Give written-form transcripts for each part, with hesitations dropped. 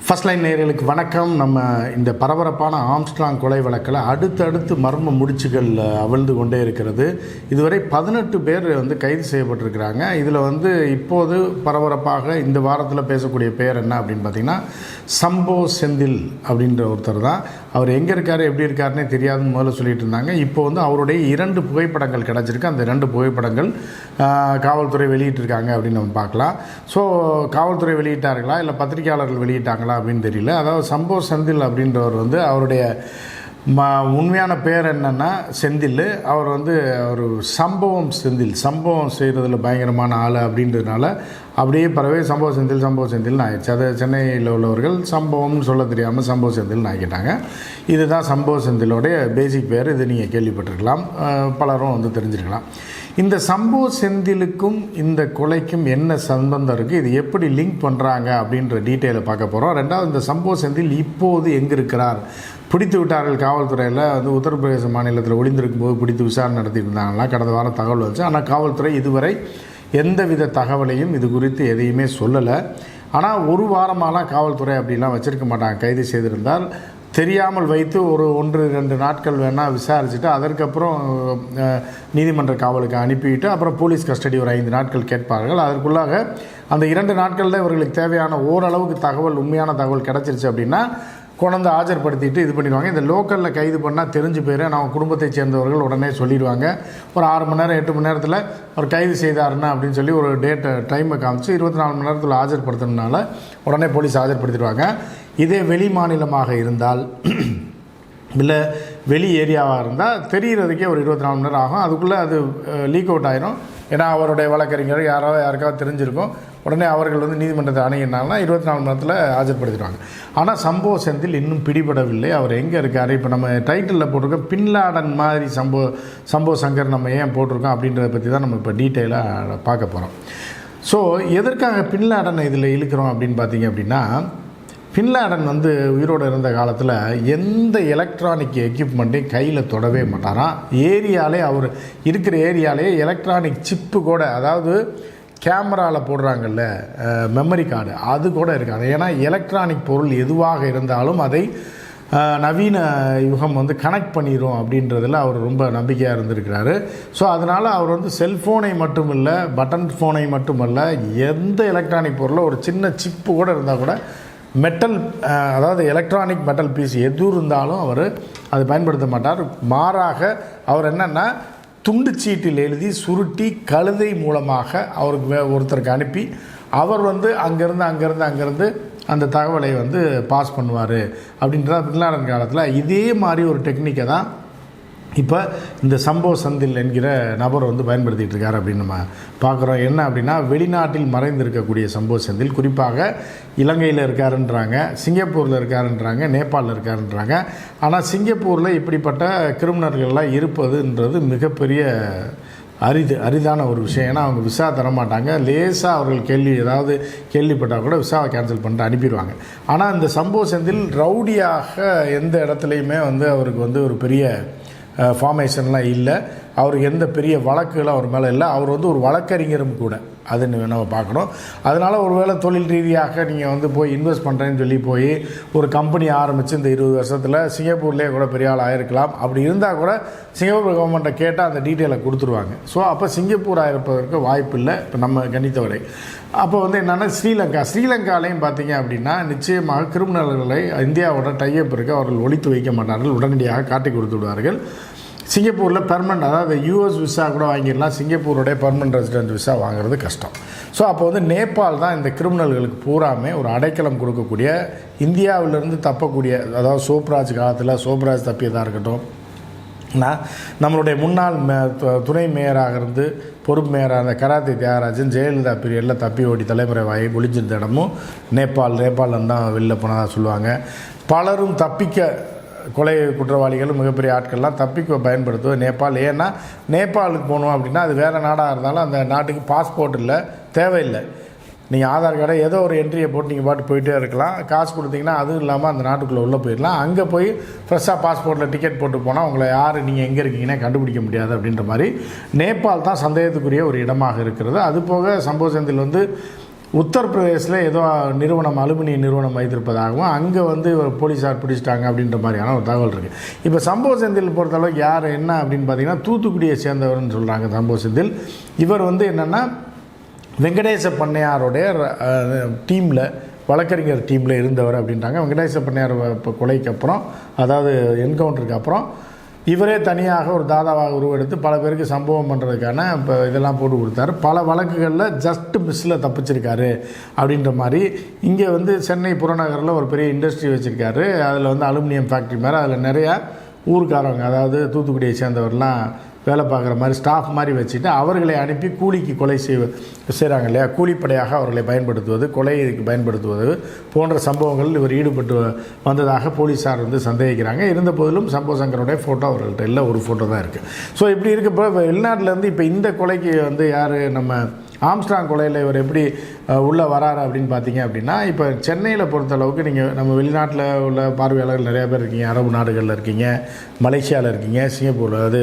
First line நேயர்களுக்கு வணக்கம். நம்ம இந்த பரபரப்பான ஆம்ஸ்ட்ராங் கொலை வழக்கில் அடுத்தடுத்து மர்ம முடிச்சுகள் அவிழ்ந்து கொண்டே இருக்கிறது. இதுவரை 18 பேர் கைது செய்யப்பட்டிருக்கிறாங்க. இதில் இப்போது பரபரப்பாக இந்த வாரத்தில் பேசக்கூடிய பேர் என்ன அப்படின்னு பார்த்திங்கன்னா, சம்போ செந்தில் அப்படின்ற ஒருத்தர் தான். அவர் எங்கே இருக்கார், எப்படி இருக்காருன்னே தெரியாதுன்னு முதல்ல சொல்லிட்டு இருந்தாங்க. இப்போ அவருடைய 2 புகைப்படங்கள் கிடச்சிருக்கு. அந்த 2 புகைப்படங்கள் காவல்துறை வெளியிட்டிருக்காங்க அப்படின்னு நம்ம பார்க்கலாம். ஸோ காவல்துறை வெளியிட்டார்களா இல்லை பத்திரிகையாளர்கள் வெளியிட்டாங்களா அப்படின்னு தெரியல. அதாவது சம்போ செந்தில் அப்படின்றவர் அவருடைய உண்மையான பேர் என்னென்னா செந்தில். அவர் ஒரு சம்பவம் செய்கிறதுல பயங்கரமான ஆள் அப்படின்றதுனால அப்படியே பரவே சம்பவ செந்தில்னு ஆயிடுச்சு. அது சென்னையில் உள்ளவர்கள் சம்பவம்னு சொல்ல தெரியாமல் சம்பவ செந்தில்னு ஆக்கிட்டாங்க. இதுதான் சம்பவ செந்திலோடைய பேசிக் பேர். இது நீங்கள் கேள்விப்பட்டிருக்கலாம், பலரும் தெரிஞ்சிருக்கலாம். இந்த சம்பவ செந்திலுக்கும் இந்த கொலைக்கும் என்ன சம்பந்தம் இருக்குது, இது எப்படி லிங்க் பண்ணுறாங்க அப்படின்ற டீட்டெயிலை பார்க்க போகிறோம். ரெண்டாவது, இந்த சம்பவ செந்தில் இப்போது எங்கே இருக்கிறார், பிடித்து விட்டார்கள் காவல்துறையில். உத்தரப்பிரதேச மாநிலத்தில் ஒளிந்திருக்கும் போது பிடித்து விசாரணை நடத்திட்டு இருந்தாங்களா, கடந்த வாரம் தகவல் வந்துச்சு. ஆனால் காவல்துறை இதுவரை எந்தவித தகவலையும் இது குறித்து எதையுமே சொல்லலை. ஆனால் ஒரு வாரமாலாம் காவல்துறை அப்படிலாம் வச்சுருக்க மாட்டாங்க. கைது செய்திருந்தால் தெரியாமல் வைத்து ஒரு 1-2 நாட்கள் வேணால் விசாரிச்சுட்டு அதற்கப்புறம் நீதிமன்ற காவலுக்கு அனுப்பிவிட்டு அப்புறம் போலீஸ் கஸ்டடி ஒரு 5 நாட்கள் கேட்பார்கள். அதற்குள்ளாக அந்த 2 நாட்களில் இவர்களுக்கு தேவையான ஓரளவுக்கு தகவல், உண்மையான தகவல் கிடச்சிருச்சு அப்படின்னா கொண்டு ஆஜர்படுத்திட்டு இது பண்ணிடுவாங்க. இந்த லோக்கலில் கைது பண்ணால் தெரிஞ்சு போயிரு, நம்ம குடும்பத்தை சேர்ந்தவர்கள் உடனே சொல்லிடுவாங்க. ஒரு 6 மணி நேரம் 8 மணி நேரத்தில் அவர் கைது செய்தாருன்னா அப்படின்னு சொல்லி ஒரு டைமை காமிச்சு 24 மணி நேரத்தில் ஆஜர்படுத்தினால உடனே போலீஸ் ஆஜர்படுத்திடுவாங்க. இதே வெளி மாநிலமாக இருந்தால் இல்லை வெளி ஏரியாவாக இருந்தால் தெரிகிறதுக்கே ஒரு 24 மணி நேரம் ஆகும். அதுக்குள்ளே அது லீக் அவுட் ஆயிரும். ஏன்னா அவருடைய வழக்கறிஞர் யாருக்காவது தெரிஞ்சிருக்கும். உடனே அவர்கள் நீதிமன்றத்தை அணுகினாங்கன்னா 24 மணி நேரத்தில் ஆஜர்படுத்திடுவாங்க. ஆனால் சம்பவ செந்தில் இன்னும் பிடிபடவில்லை. அவர் எங்கே இருக்கார்? இப்போ நம்ம டைட்டிலில் போட்டிருக்கோம் பின்லாடன் மாதிரி சம்பவ சங்கர் நம்ம ஏன் போட்டிருக்கோம் அப்படின்றத பற்றி தான் நம்ம இப்போ டீட்டெயிலாக பார்க்க போகிறோம். ஸோ எதற்காக பின்லாடனை இதில் இழுக்கிறோம் அப்படின்னு பார்த்தீங்க அப்படின்னா, பின்லாடன் உயிரோடு இருந்த காலத்தில் எந்த எலக்ட்ரானிக் எக்யூப்மெண்ட்டையும் கையில் தொடவே மாட்டாராம். அவர் இருக்கிற ஏரியாலே எலக்ட்ரானிக் சிப்பு கூட, அதாவது கேமராவில் போடுறாங்கல்ல மெமரி கார்டு, அது கூட இருக்காது. ஏன்னா எலக்ட்ரானிக் பொருள் எதுவாக இருந்தாலும் அதை நவீன யுகம் கனெக்ட் பண்ணிடும் அப்படின்றதில் அவர் ரொம்ப நம்பிக்கையாக இருந்திருக்கிறாரு. ஸோ அதனால் அவர் செல்ஃபோனை மட்டும் இல்லை, பட்டன் ஃபோனை மட்டுமல்ல, எந்த எலக்ட்ரானிக் பொருளில் ஒரு சின்ன சிப்பு கூட இருந்தால் கூட மெட்டல், அதாவது எலக்ட்ரானிக் மெட்டல் பீஸ் எது இருந்தாலும் அவர் அதை பயன்படுத்த மாட்டார். மாறாக அவர் என்னென்னா துண்டு சீட்டில் எழுதி சுருட்டி கழுதை மூலமாக அவருக்கு ஒருத்தருக்கு அனுப்பி அவர் அங்கேருந்து அந்த தகவலை பாஸ் பண்ணுவார் அப்படின்றத பின்லாடன் காலத்தில் இதே மாதிரி ஒரு டெக்னிக்கை தான் இப்போ இந்த சம்பவ செந்தில் என்கிற நபர் பயன்படுத்திகிட்டு இருக்கார் அப்படின்னு நம்ம பார்க்குறோம். என்ன அப்படின்னா, வெளிநாட்டில் மறைந்திருக்கக்கூடிய சம்பவ செந்தில் குறிப்பாக இலங்கையில் இருக்காருன்றாங்க, சிங்கப்பூரில் இருக்காருன்றாங்க, நேபாளில் இருக்காருன்றாங்க. ஆனால் சிங்கப்பூரில் இப்படிப்பட்ட கிரிமினல்கள்லாம் இருப்பதுன்றது மிகப்பெரிய அரிதான ஒரு விஷயம். ஏன்னா அவங்க விசா தரமாட்டாங்க. லேசாக அவர்கள் ஏதாவது கேள்விப்பட்டால் கூட விசாவை கேன்சல் பண்ணிட்டு அனுப்பிடுவாங்க. ஆனால் இந்த சம்பவ செந்தில் ரவுடியாக எந்த இடத்துலையுமே அவருக்கு ஒரு பெரிய ஃபார்மேஷன்லாம் இல்லை. அவருக்கு எந்த பெரிய வழக்குகளும் அவர் மேலே இல்லை. அவர் ஒரு வழக்கறிஞரும் கூட, அது நம்ம பார்க்கணும். அதனால் ஒருவேளை தொழில் ரீதியாக நீங்கள் போய் இன்வெஸ்ட் பண்ணுறேன்னு சொல்லி போய் ஒரு கம்பெனி ஆரம்பித்து இந்த 20 வருஷத்தில் சிங்கப்பூர்லேயே கூட பெரிய ஆள் ஆகிருக்கலாம். அப்படி இருந்தால் கூட சிங்கப்பூர் கவர்மெண்ட்டை கேட்டால் அந்த டீட்டெயிலை கொடுத்துருவாங்க. ஸோ அப்போ சிங்கப்பூர் ஆகிருப்பதற்கு வாய்ப்பு இல்லை இப்போ நம்ம கணித்தவரை. அப்போ என்னென்னா ஸ்ரீலங்காலையும் பார்த்தீங்க அப்படின்னா நிச்சயமாக கிரிமினல்களை இந்தியாவோட டைப் இருக்குது. அவர்கள் ஒழித்து வைக்க மாட்டார்கள், உடனடியாக காட்டி கொடுத்து விடுவார்கள். சிங்கப்பூரில் பெர்மனண்ட், அதாவது யூஎஸ் விசா கூட வாங்கிடலாம், சிங்கப்பூருடைய பெர்மனண்ட் ரெசிடென்ட் விசா வாங்குறது கஷ்டம். ஸோ அப்போ நேபாள் தான் இந்த கிரிமினல்களுக்கு பூராமே ஒரு அடைக்கலம் கொடுக்கக்கூடிய, இந்தியாவிலிருந்து தப்பக்கூடிய, அதாவது சோப்ராஜ் காலத்தில் சோப்ராஜ் தப்பியதாக இருக்கட்டும், நம்மளுடைய முன்னாள் துணை மேயராக இருந்து பொறுப்பு மேயராக இருந்த கராத்தே தியாகராஜன் ஜெயலலிதா பீரியடில் தப்பி ஓடி தலைமுறை வாங்கி ஒளிஞ்சிருந்த இடமும் நேபாளில் தான் வெளில போனதாக சொல்லுவாங்க. பலரும் தப்பிக்க, கொலை குற்றவாளிகளும் மிகப்பெரிய ஆட்கள்லாம் தப்பிக்க பயன்படுத்துவது நேபாள். ஏன்னா நேபாளுக்கு போகணும் அப்படின்னா அது வேறு நாடாக இருந்தாலும் அந்த நாட்டுக்கு பாஸ்போர்ட் இல்லை, தேவையில்லை. நீங்கள் ஆதார் கார்டை ஏதோ ஒரு என்ட்ரியை போட்டு நீங்கள் பாட்டு போயிட்டே இருக்கலாம். காசு கொடுத்தீங்கன்னா அதுவும் இல்லாமல் அந்த நாட்டுக்குள்ளே உள்ளே போயிடலாம். அங்கே போய் ஃப்ரெஷ்ஷாக பாஸ்போர்ட்டில் டிக்கெட் போட்டு போனால் உங்களை யார் நீங்கள் எங்கே இருக்கீங்கன்னா கண்டுபிடிக்க முடியாது. அப்படின்ற மாதிரி நேபாள் தான் சந்தேகத்துக்குரிய ஒரு இடமாக இருக்கிறது. அதுபோக சம்பவ செந்தில் உத்தரப்பிரதேசில் ஏதோ நிறுவனம் அலுமினிய நிறுவனம் வைத்திருப்பதாகவும் அங்கே வந்து போலீஸார் பிடிச்சிட்டாங்க அப்படின்ற மாதிரியான ஒரு தகவல் இருக்குது. இப்போ சம்பவ செந்தில் பொறுத்தளவுக்கு யார் என்ன அப்படின்னு பார்த்தீங்கன்னா தூத்துக்குடியை சேர்ந்தவர்னு சொல்கிறாங்க. சம்பவ செந்தில் இவர் வந்து என்னென்னா வெங்கடேச பண்ணையாருடைய டீமில் வழக்கறிஞர் டீமில் இருந்தவர் அப்படின்றாங்க. வெங்கடேச பண்ணையார் கொலைக்கு அப்புறம், அதாவது என்கவுண்டருக்கு அப்புறம் இவரே தனியாக ஒரு தாதாவாக உருவெடுத்து பல பேருக்கு சம்பவம் பண்ணுறதுக்கான இப்போ இதெல்லாம் போட்டு கொடுத்தாரு. பல வழக்குகளில் ஜஸ்ட் மிஸ்ஸில் தப்பிச்சிருக்காரு அப்படின்ற மாதிரி. இங்கே வந்து சென்னை புறநகரில் ஒரு பெரிய இண்டஸ்ட்ரி வச்சுருக்காரு. அதில் வந்து அலுமினியம் ஃபேக்ட்ரி மாதிரி, அதில் நிறையா ஊருக்காரவங்க, அதாவது தூத்துக்குடியை சேர்ந்தவர்லாம் வேலை பார்க்குற மாதிரி ஸ்டாஃப் மாதிரி வச்சுட்டு அவர்களை அனுப்பி கூலிக்கு கொலை செய்கிறாங்க இல்லையா, கூலிப்படையாக அவர்களை பயன்படுத்துவது, கொலைக்கு பயன்படுத்துவது போன்ற சம்பவங்கள் இவர் ஈடுபட்டு வந்ததாக போலீஸார் வந்து சந்தேகிக்கிறாங்க. இருந்த போதிலும் சம்பவ சங்கரோடைய ஃபோட்டோ அவர்கள்ட்ட இல்லை, ஒரு ஃபோட்டோ தான் இருக்குது. ஸோ இப்படி இருக்கப்போ வெளிநாட்டிலேருந்து இப்போ இந்த கொலைக்கு வந்து யார், நம்ம ஆம்ஸ்ட்ராங் கொலையில் இவர் எப்படி உள்ளே வராரு அப்படின்னு பார்த்தீங்க அப்படின்னா, இப்போ சென்னையில் பொறுத்தளவுக்கு நீங்கள் நம்ம வெளிநாட்டில் உள்ள பார்வையாளர்கள் நிறையா பேர் இருக்கீங்க. அரபு நாடுகளில் இருக்கீங்க, மலேசியாவில் இருக்கீங்க, சிங்கப்பூரில், அது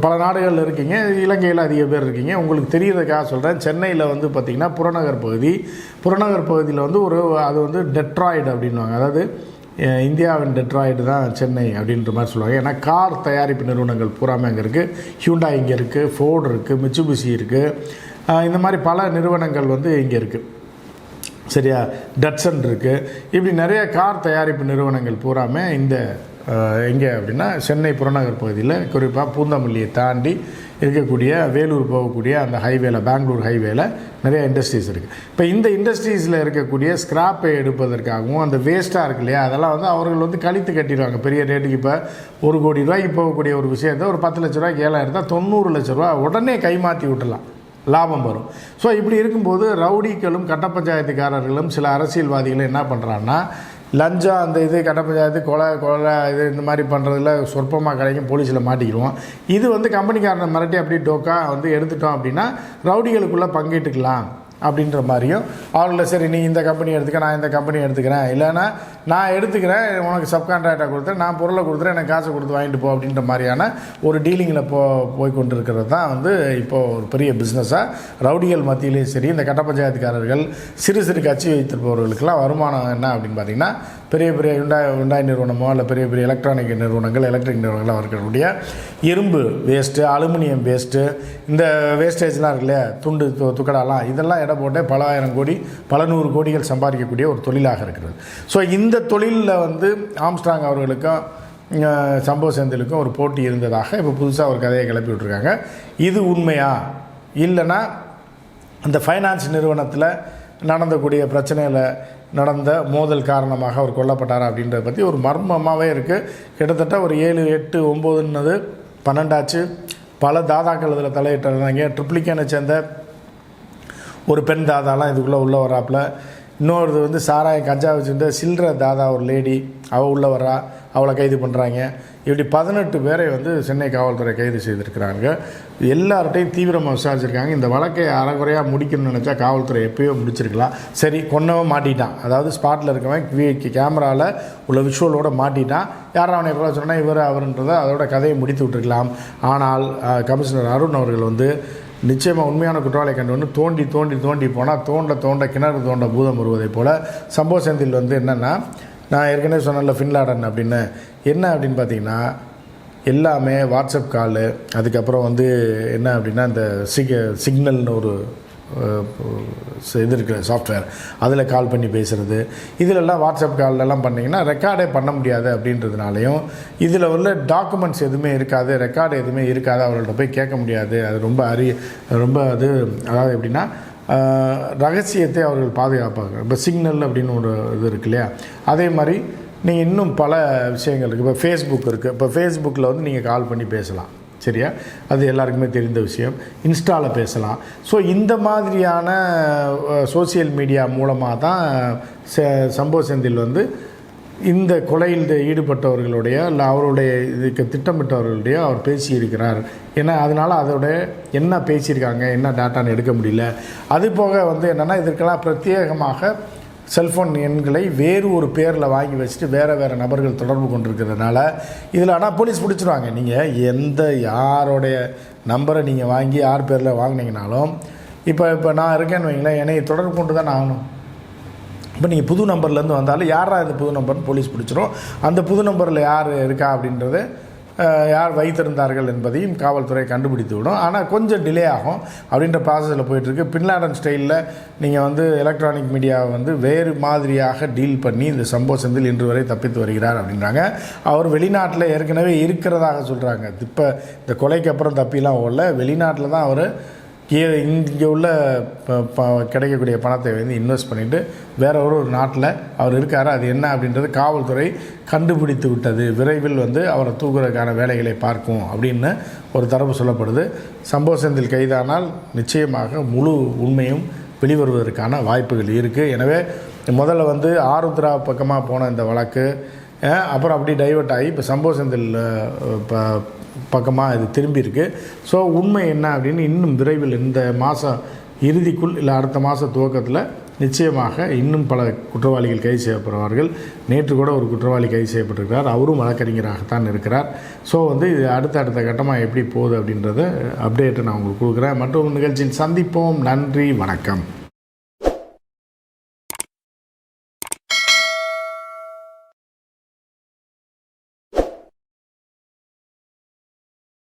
பல நாடுகளில் இருக்கீங்க, இலங்கையில் அதிக பேர் இருக்கீங்க. உங்களுக்கு தெரியறதுக்காக சொல்கிறேன். சென்னையில் வந்து பார்த்திங்கன்னா புறநகர் பகுதியில் வந்து அது வந்து டெட்ராய்டு அப்படின்வாங்க. அதாவது இந்தியாவின் டெட்ராய்டு தான் சென்னை அப்படின்ற மாதிரி சொல்லுவாங்க. ஏன்னா கார் தயாரிப்பு நிறுவனங்கள் பூராமே அங்கே இருக்குது. ஹியூண்டாய் இங்கே இருக்குது, ஃபோர்டு இருக்குது, மிட்சுபிஷி இருக்குது. இந்த மாதிரி பல நிறுவனங்கள் வந்து இங்கே இருக்குது. சரியா, டட்சன் இருக்குது. இப்படி நிறைய கார் தயாரிப்பு நிறுவனங்கள் பூராமே இந்த எங்கே அப்படின்னா சென்னை புறநகர் பகுதியில், குறிப்பாக பூந்தமல்லியை தாண்டி இருக்கக்கூடிய வேலூர் போகக்கூடிய அந்த ஹைவேல, பெங்களூர் ஹைவேல நிறைய இண்டஸ்ட்ரீஸ் இருக்குது. இப்போ இந்த இண்டஸ்ட்ரீஸில் இருக்கக்கூடிய ஸ்கிராப்பை எடுப்பதற்காகவும் அந்த வேஸ்ட்டாக இருக்கு இல்லையா, அதெல்லாம் வந்து அவர்கள் வந்து கழித்து கட்டிடுவாங்க பெரிய ரேட்டுக்கு. இப்போ 1 கோடி ரூபாய்க்கு போகக்கூடிய ஒரு விஷயத்தை ஒரு 10 லட்ச ரூபாய்க்கு 7,000 தான் 90 லட்ச ரூபா உடனே கைமாற்றி விட்டுலாம், லாபம் வரும். ஸோ இப்படி இருக்கும்போது ரவுடிகளும் கட்ட பஞ்சாயத்துக்காரர்களும் சில அரசியல்வாதிகளும் என்ன பண்ணுறாங்கன்னா, லஞ்சம் அந்த இது கட்ட பஞ்சாயத்து கொலை இது இந்த மாதிரி பண்ணுறதுல சொற்பமாக கிடைக்கும், போலீஸில் மாட்டிக்கிடுவோம். இது வந்து கம்பெனிக்காரனை மிரட்டி அப்படி டோக்கா வந்து எடுத்துட்டோம் அப்படின்னா ரவுடிகளுக்குள்ளே பங்கிட்டுக்கலாம் அப்படின்ற மாதிரியும், அவங்கள சரி நீ இந்த கம்பெனி எடுத்துக்க, நான் இந்த கம்பெனி எடுத்துக்கிறேன், இல்லைன்னா நான் எடுத்துக்கிறேன், உனக்கு சப்கான்ட்ராக்டாக கொடுத்தேன், நான் பொருளை கொடுத்துறேன், எனக்கு காசை கொடுத்து வாங்கிட்டு போ அப்படின்ற மாதிரியான ஒரு டீலிங்கில் போய் கொண்டு இருக்கிறது தான் வந்து இப்போது ஒரு பெரிய பிஸ்னஸாக ரவுடிகள் மத்தியிலேயும் சரி, இந்த கட்ட பஞ்சாயத்துக்காரர்கள் சிறு சிறு கட்சி வைத்திருப்பவர்களுக்கெல்லாம் வருமானம் என்ன அப்படின்னு பார்த்திங்கன்னா, பெரிய பெரிய ஹுண்டாய் நிறுவனமோ இல்லை பெரிய பெரிய எலக்ட்ரிக் நிறுவனங்களாக இருக்கக்கூடிய இரும்பு வேஸ்ட்டு, அலுமினியம் வேஸ்ட்டு, இந்த வேஸ்டேஜ்லாம் இருக்கு இல்லையா, துண்டு துக்கடாலாம், இதெல்லாம் எடை போட்டு பல ஆயிரம் கோடி, பல நூறு கோடிகள் சம்பாதிக்கக்கூடிய ஒரு தொழிலாக இருக்கிறது. ஸோ இந்த தொழிலில் வந்து ஆம்ஸ்ட்ராங் அவர்களுக்கும் சம்பவ செந்திலுக்கும் ஒரு போட்டி இருந்ததாக இப்போ புதுசாக ஒரு கதையை கிளப்பி விட்ருக்காங்க. இது உண்மையா இல்லைன்னா அந்த ஃபைனான்ஸ் நிறுவனத்தில் நடந்தக்கூடிய பிரச்சனையில் நடந்த மோதல் காரணமாக அவர் கொல்லப்பட்டாரா அப்படின்றத பற்றி ஒரு மர்மமாகவே இருக்குது. கிட்டத்தட்ட ஒரு 7, 8, 9 12 ஆச்சு. பல தாதாக்கள் இதில் தலையிட்டிருந்தாங்க. ட்ரிப்ளிகேனை சேர்ந்த ஒரு பெண் தாதாலாம் இதுக்குள்ளே வராப்புல. இன்னொரு வந்து சாராயம் கஞ்சா வச்சுருந்த சில்லற தாதா ஒரு லேடி, அவள் உள்ளே வர்றா, அவளை கைது பண்ணுறாங்க. இப்படி 18 பேரை வந்து சென்னை காவல்துறை கைது செய்திருக்கிறாங்க. எல்லார்ட்டையும் தீவிரமாக விசாரிச்சிருக்காங்க. இந்த வழக்கை அறகுறையாக முடிக்கணும்னு நினச்சா காவல்துறை எப்போயோ முடிச்சிருக்கலாம். சரி, கொன்னவன் மாட்டிட்டான், அதாவது ஸ்பாட்டில் இருக்கவன் கேமராவில் உள்ள விஷுவலோடு மாட்டிட்டான். யாரும் அவனை எப்போ சொன்னால் இவர் அவருன்றதை அதோட கதையை முடித்து விட்டுருக்கலாம். ஆனால் கமிஷனர் அருண் அவர்கள் வந்து நிச்சயமாக உண்மையான குற்றவாளியை கண்டு வந்து தோண்டி போனால் தோண்ட கிணறு தோண்ட பூதம் வருவதைப் போல் சம்பவ செந்தில் வந்து என்னென்னா, நான் ஏற்கனவே சொன்னேன்ல ஃபின்லாடன் அப்படின்னு, என்ன அப்படின்னு பார்த்தீங்கன்னா எல்லாமே வாட்ஸ்அப் காலு, அதுக்கப்புறம் வந்து என்ன அப்படின்னா இந்த சிக்னல்னு ஒரு இது இருக்கிற சாஃப்ட்வேர், அதில் கால் பண்ணி பேசுகிறது, இதிலெல்லாம் வாட்ஸ்அப் கால்லெல்லாம் பண்ணிங்கன்னா ரெக்கார்டே பண்ண முடியாது அப்படின்றதுனாலையும், இதில் உள்ள டாக்குமெண்ட்ஸ் எதுவுமே இருக்காது, ரெக்கார்டு எதுவுமே இருக்காது, அவர்கள்ட்ட போய் கேட்க முடியாது. அது ரொம்ப அது அதாவது எப்படின்னா ரகசியத்தை அவர்கள் பாதுகாப்பாங்க. இப்போ சிக்னல் அப்படின்னு ஒரு இது இருக்கு இல்லையா, அதே மாதிரி நீங்கள் இன்னும் பல விஷயங்கள் இருக்குது. இப்போ ஃபேஸ்புக் இருக்குது. இப்போ ஃபேஸ்புக்கில் வந்து நீங்கள் கால் பண்ணி பேசலாம், சரியா, அது எல்லாருக்குமே தெரிந்த விஷயம். இன்ஸ்டாவில் பேசலாம். ஸோ இந்த மாதிரியான சோசியல் மீடியா மூலமாக தான் சம்பவ செந்தில் வந்து இந்த கொலையில் ஈடுபட்டவர்களுடைய இல்லை அவருடைய இதுக்கு திட்டமிட்டவர்களுடைய அவர் பேசியிருக்கிறார். ஏன்னா அதனால் அதோட என்ன பேசியிருக்காங்க, என்ன டேட்டான்னு எடுக்க முடியல. அது போக வந்து என்னென்னா இதற்கெல்லாம் பிரத்யேகமாக செல்ஃபோன் எண்களை வேறு ஒரு பேரில் வாங்கி வச்சுட்டு வேறு நபர்கள் தொடர்பு கொண்டிருக்கிறதுனால இதில் ஆனால் போலீஸ் பிடிச்சிடுவாங்க. நீங்கள் யாரோடைய நம்பரை நீங்கள் வாங்கி யார் பேரில் வாங்கினீங்கனாலும் இப்போ நான் இருக்கேன்னு வைங்களேன், என்னை தொடர்பு கொண்டு தான் ஆகணும். இப்போ நீங்கள் புது நம்பர்லேருந்து வந்தாலும் யாரா இது புது நம்பர்னு போலீஸ் பிடிச்சிரும். அந்த புது நம்பரில் யார் இருக்கா அப்படின்றத யார் வைத்திருந்தார்கள் என்பதையும் காவல்துறை கண்டுபிடித்து விடும். ஆனால் கொஞ்சம் டிலே ஆகும் அப்படின்ற ப்ராசஸில் போயிட்டுருக்கு. பின்லாடன் ஸ்டைலில் நீங்கள் வந்து எலக்ட்ரானிக் மீடியாவை வந்து வேறு மாதிரியாக டீல் பண்ணி இந்த சம்பவ செந்தில் இன்று வரை தப்பித்து வருகிறார் அப்படின்றாங்க. அவர் வெளிநாட்டில் ஏற்கனவே இருக்கிறதாக சொல்கிறாங்க. இப்போ இந்த கொலைக்கு அப்புறம் தப்பிலாம் ஓடல, வெளிநாட்டில் தான் அவர் இங்கே உள்ள கிடைக்கக்கூடிய பணத்தை வந்து இன்வெஸ்ட் பண்ணிவிட்டு வேற ஒரு நாட்டில் அவர் இருக்கார். அது என்ன அப்படின்றது காவல்துறை கண்டுபிடித்து விட்டது. விரைவில் வந்து அவரை தூக்குறதுக்கான வேலைகளை பார்க்கும் அப்படின்னு ஒரு தரப்பு சொல்லப்படுது. சம்பவ செந்தில் கைதானால் நிச்சயமாக முழு உண்மையும் வெளிவருவதற்கான வாய்ப்புகள் இருக்குது. எனவே முதல்ல வந்து ஆருத்ரா பக்கமாக போன இந்த வழக்கு அப்புறம் அப்படி டைவர்ட் ஆகி இப்போ சம்பவ செந்தில் பக்கமாக இது திரும்பியிருக்கு. ஸோ உண்மை என்ன அப்படின்னு இன்னும் விரைவில் இந்த மாதம் இறுதிக்குள் இல்லை அடுத்த மாத துவக்கத்தில் நிச்சயமாக இன்னும் பல குற்றவாளிகள் கைது செய்யப்படுவார்கள். நேற்று கூட ஒரு குற்றவாளி கைது செய்யப்பட்டிருக்கிறார். அவரும் வழக்கறிஞராகத்தான் இருக்கிறார். ஸோ வந்து இது அடுத்த கட்டமாக எப்படி போகுது அப்படின்றத அப்டேட்டை நான் உங்களுக்கு கொடுக்குறேன். மற்றொரு நிகழ்ச்சியில் சந்திப்போம். நன்றி, வணக்கம்.